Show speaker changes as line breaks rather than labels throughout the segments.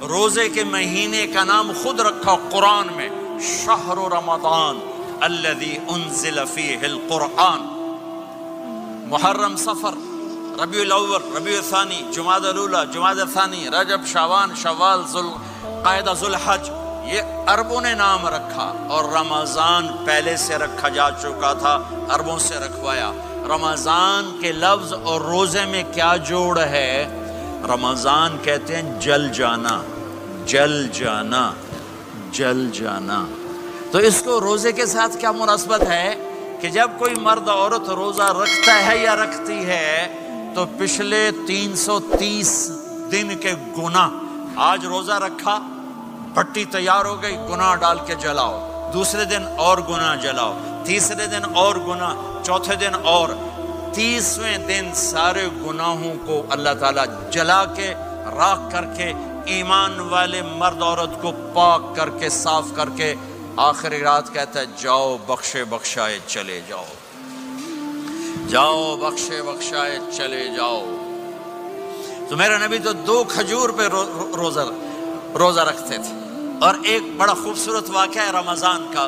روزے کے مہینے کا نام خود رکھا قرآن میں، شہر رمضان الذی انزل فیہ القرآن۔ محرم، صفر، ربیع الاول، ربیع الثانی، جمادی الاولی، جمادی الثانی، رجب، شعبان، شوال، ذوالقعدہ، ذوالحج، یہ عربوں نے نام رکھا، اور رمضان پہلے سے رکھا جا چکا تھا، عربوں سے رکھوایا۔ رمضان کے لفظ اور روزے میں کیا جوڑ ہے؟ رمضان کہتے ہیں جل جانا، جل جانا، جل جانا۔ تو اس کو روزے کے ساتھ کیا مناسبت ہے کہ جب کوئی مرد عورت روزہ رکھتا ہے یا رکھتی ہے تو پچھلے 330 دن کے گناہ، آج روزہ رکھا، بھٹی تیار ہو گئی، گناہ ڈال کے جلاؤ، دوسرے دن اور گناہ جلاؤ، تیسرے دن اور گناہ، چوتھے دن اور، 30ویں دن سارے گناہوں کو اللہ تعالیٰ جلا کے، راکھ کر کے، ایمان والے مرد عورت کو پاک کر کے، صاف کر کے، آخری رات کہتا ہے جاؤ بخشے بخشائے چلے جاؤ، جاؤ بخشے بخشائے چلے جاؤ۔ تو میرا نبی تو 2 کھجور پہ روزہ رکھتے تھے۔ اور ایک بڑا خوبصورت واقعہ ہے رمضان کا،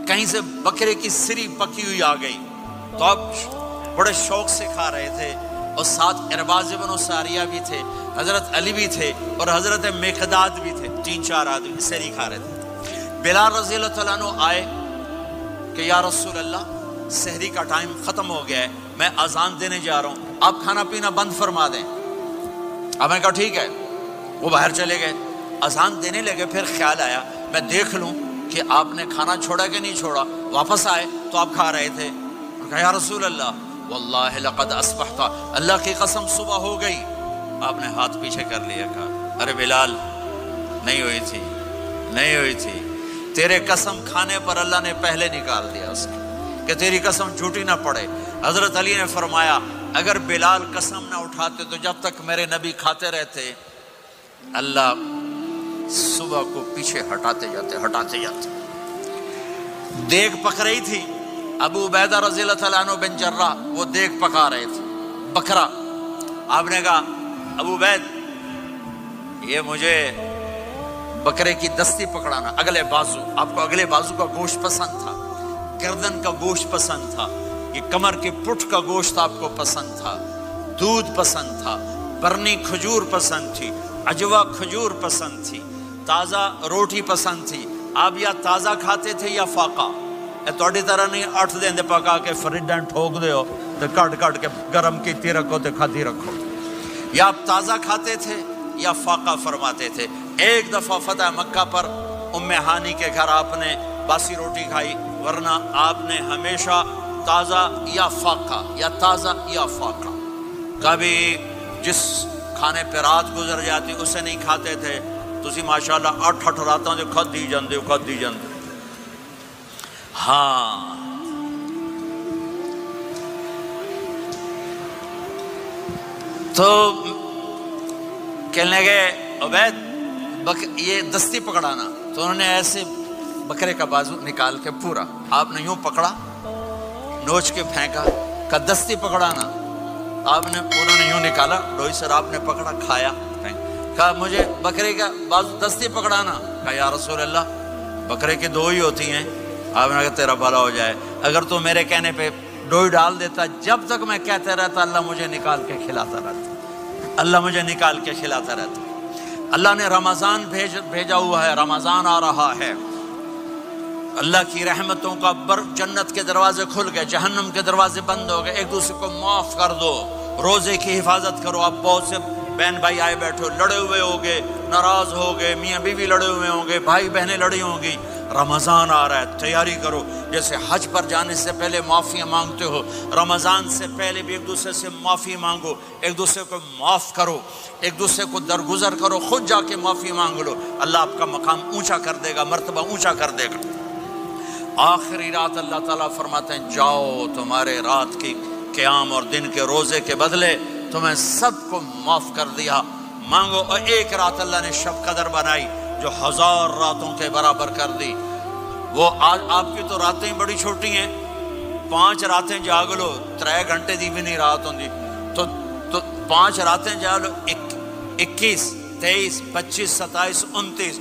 کہیں سے بکرے کی سری پکی ہوئی آ گئی تو اب بڑے شوق سے کھا رہے تھے، اور ساتھ ارباز بن ساریہ بھی تھے، حضرت علی بھی تھے، اور حضرت مقداد بھی تھے، 3-4 آدمی سری کھا رہے تھے۔ بلال رضی اللہ تعالیٰ عنہ آئے کہ یا رسول اللہ سحری کا ٹائم ختم ہو گیا ہے، میں اذان دینے جا رہا ہوں، آپ کھانا پینا بند فرما دیں۔ اب میں کہا ٹھیک ہے، وہ باہر چلے گئے، اذان دینے لگے، پھر خیال آیا میں دیکھ لوں کہ آپ نے کھانا چھوڑا کہ نہیں چھوڑا، واپس آئے تو آپ کھا رہے تھے، کہا یا رسول اللہ واللہ لقد اصبحت، اللہ کی قسم صبح ہو گئی۔ آپ نے ہاتھ پیچھے کر لیا، کہا ارے بلال نہیں ہوئی تھی، نہیں ہوئی تھی، تیرے قسم کھانے پر اللہ نے پہلے نکال دیا اس کو کہ تیری قسم جھوٹی نہ پڑے۔ حضرت علی نے فرمایا اگر بلال قسم نہ اٹھاتے تو جب تک میرے نبی کھاتے رہتے اللہ صبح کو پیچھے ہٹاتے جاتے۔ دیگ پک رہی تھی، ابو عبیدہ رضی اللہ تعالیٰ عنہ بن جراح وہ دیگ پکا رہے تھے، بکرا۔ آپ نے کہا ابو عبید یہ مجھے بکرے کی دستی پکڑانا، اگلے بازو، آپ کو اگلے بازو کا گوشت پسند تھا، گردن کا گوشت پسند تھا، یہ کمر کے پٹھ کا گوشت آپ کو پسند تھا، دودھ پسند تھا، برنی کھجور پسند تھی، عجوا کھجور پسند تھی، تازہ روٹی پسند تھی۔ آپ یا تازہ کھاتے تھے یا فاقہ، توڑی طرح نہیں 8 دن دے پکا کے فریڈاں ٹھوک دے ہو تو کٹ کے گرم کیتی رکھو تو کھاتی رکھو، یا آپ تازہ کھاتے تھے یا فاقہ فرماتے تھے۔ ایک دفعہ فتح مکہ پر ام ہانی کے گھر آپ نے باسی روٹی کھائی، ورنہ آپ نے ہمیشہ تازہ یا فاقہ، یا تازہ یا فاقہ، کبھی جس کھانے پہ رات گزر جاتی اسے نہیں کھاتے تھے۔ تسی ماشاءاللہ 8 راتوں جو کھدی جاندے ہو۔ ہاں تو کہنے لگے عبید یہ دستی پکڑانا، تو انہوں نے ایسے بکرے کا بازو نکال کے پورا آپ نے یوں پکڑا، نوچ کے پھینکا، کہ دستی پکڑانا، انہوں نے یوں نکالا ڈوئی سر، آپ نے پکڑا، کھایا، کہا مجھے بکرے کا بازو دستی پکڑانا، کہا یا رسول اللہ بکرے کی 2 ہی ہوتی ہیں۔ آپ نے کہا تیرا بھلا ہو جائے، اگر تو میرے کہنے پہ ڈوئی ڈال دیتا، جب تک میں کہتے رہتا اللہ مجھے نکال کے کھلاتا رہتا، اللہ مجھے نکال کے کھلاتا رہتا۔ اللہ نے رمضان بھیجا ہوا ہے، رمضان آ رہا ہے، اللہ کی رحمتوں کا جنت کے دروازے کھل گئے، جہنم کے دروازے بند ہو گئے، ایک دوسرے کو معاف کر دو، روزے کی حفاظت کرو۔ اب بہت سے بہن بھائی آئے بیٹھو، لڑے ہوئے ہوگے، ناراض ہوگے، میاں بیوی لڑے ہوئے ہوں گے، بھائی بہنیں لڑی ہوں گی، رمضان آ رہا ہے، تیاری کرو۔ جیسے حج پر جانے سے پہلے معافیاں مانگتے ہو، رمضان سے پہلے بھی ایک دوسرے سے معافی مانگو، ایک دوسرے کو معاف کرو، ایک دوسرے کو درگزر کرو، خود جا کے معافی مانگ لو، اللہ آپ کا مقام اونچا کر دے گا، مرتبہ اونچا کر دے گا۔ آخری رات اللہ تعالیٰ فرماتے ہیں جاؤ، تمہارے رات کی قیام اور دن کے روزے کے بدلے تمہیں سب کو معاف کر دیا، مانگو۔ اور ایک رات اللہ نے شب قدر بنائی جو 1000 راتوں کے برابر کر دی۔ وہ آج آپ کی تو راتیں بڑی چھوٹی ہیں، 5 راتیں جاگ لو، 3 گھنٹے دی بھی نہیں رات ہوندی، تو 5 راتیں جاگ لو، 21 23, 25, 27, 29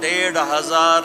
1500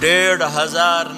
1500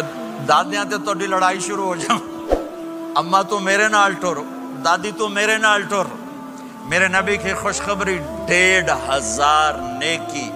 تے دادیاں تے تہاڈی لڑائی شروع ہو جاؤ، اما تو میرے نال ٹر، دادی تو میرے نال ٹر۔ میرے نبی کی خوشخبری 1500 نیکی